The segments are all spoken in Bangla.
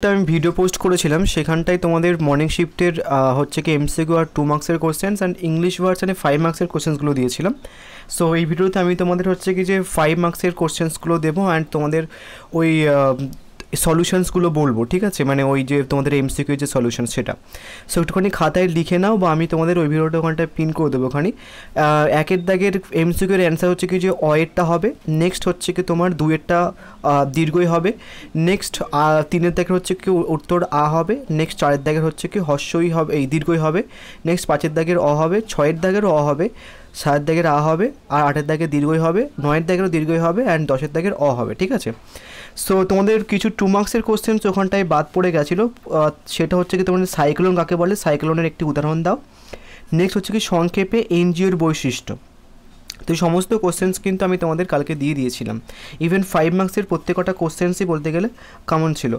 তো আমি ভিডিও পোস্ট করেছিলাম, সেখানটায় তোমাদের মর্নিং শিফটের হচ্ছে কি এমসিকিউ আর 2 মার্কসের কোশ্চেন্স অ্যান্ড ইংলিশ ভার্সানে 5 মার্কসের কোশ্চেন্সগুলো দিয়েছিলাম। সো এই ভিডিওতে আমি তোমাদের হচ্ছে কি যে 5 মার্কসের কোশ্চেন্সগুলো দেবো অ্যান্ড তোমাদের ওই সলিউশনসগুলো বলবো, ঠিক আছে, মানে ওই যে তোমাদের এমসিকিউ যে সলিউশন সেটা। সো একটুখানি খাতায় লিখে নাও বা আমি তোমাদের ওই ভিডিওটা ওখানটায় পিন করে দেবো। ওখানে একের দাগের এমসিকিউর অ্যান্সার হচ্ছে কি যে অয়েরটা হবে, নেক্সট হচ্ছে কি তোমার দুয়েরটা দীর্ঘই হবে, নেক্সট তিনের দাগের হচ্ছে কি উত্তর আ হবে, নেক্সট চারের দাগের হচ্ছে কি হর্ষই হবে, এই দীর্ঘই হবে, নেক্সট পাঁচের দাগের অ হবে, ছয়ের দাগেরও অ হবে, সাতের দাগের আ হবে, আর আটের দাগের দীর্ঘই হবে, নয়ের দাগেরও দীর্ঘই হবে অ্যান্ড 10এর দাগের অ হবে, ঠিক আছে। সো তোমাদের কিছু 2 মার্কসের কোশ্চেন্স ওখানটায় বাদ পড়ে গেছিলো, সেটা হচ্ছে কি তোমাদের সাইক্লোন কাকে বলে, সাইক্লোনের একটি উদাহরণ দাও। নেক্সট হচ্ছে কি সংক্ষেপে এনজিওর বৈশিষ্ট্য। তো এই সমস্ত কোশ্চেন্স কিন্তু আমি তোমাদের কালকে দিয়ে দিয়েছিলাম। ইভেন 5 মার্কসের প্রত্যেকটা কোশ্চেন্সই বলতে গেলে কমন ছিল।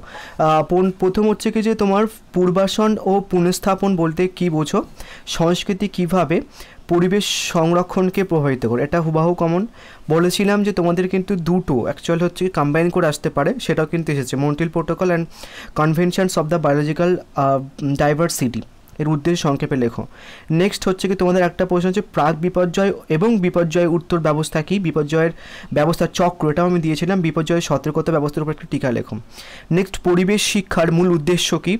প্রথম হচ্ছে কি যে তোমার পূর্বাসন ও পুনঃস্থাপন বলতে কী বোঝো, সংস্কৃতি কিভাবে পরিবেশ সংরক্ষণকে প্রভাবিত করে, এটা হুবাহু কমন। বলেছিলাম যে তোমাদের কিন্তু দুটো অ্যাকচুয়াল হচ্ছে কম্বাইন করে আসতে পারে, সেটাও কিন্তু এসেছে, Montreal protocol and conventions of the biological diversity এর উদ্দেশ্য সংক্ষেপে লেখো। নেক্সট হচ্ছে কি তোমাদের একটা প্রশ্ন হচ্ছে প্রাক বিপর্যয় এবং বিপর্যয় উত্তর ব্যবস্থা কি, বিপর্যয়ের ব্যবস্থা চক্র, এটাও আমি দিয়েছিলাম, বিপর্যয়ের সতর্কতা ব্যবস্থার উপর একটা টিকা লেখো। নেক্সট পরিবেশ শিক্ষার মূল উদ্দেশ্য কী,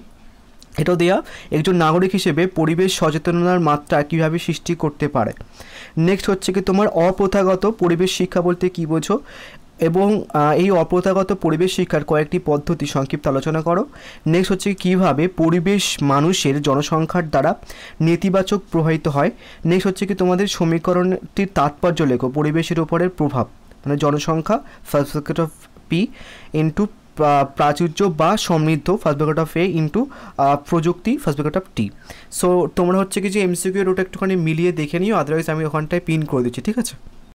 এটাও দেয়া, একজন নাগরিক হিসেবে পরিবেশ সচেতনতার মাত্রা কীভাবে সৃষ্টি করতে পারে। নেক্সট হচ্ছে কি তোমার অপ্রথাগত পরিবেশ শিক্ষা বলতে কী বোঝো এবং এই অপ্রথাগত পরিবেশ শিক্ষার কয়েকটি পদ্ধতি সংক্ষিপ্ত আলোচনা করো। নেক্সট হচ্ছে কীভাবে পরিবেশ মানুষের জনসংখ্যার দ্বারা নেতিবাচক প্রভাবিত হয়। নেক্সট হচ্ছে কি তোমাদের সমীকরণটির তাৎপর্য লেখো, পরিবেশের উপরের প্রভাব, মানে জনসংখ্যা first bracket of P into প্রাচুর্য বা সমৃদ্ধ first bracket of A into প্রযুক্তি first bracket of T. So তোমরা হচ্ছে কি যে এমসিকিউ ওটা একটুখানি মিলিয়ে দেখে নিও, আদারওয়াইজ আমি ওখানটায় পিন করে দিচ্ছি, ঠিক আছে।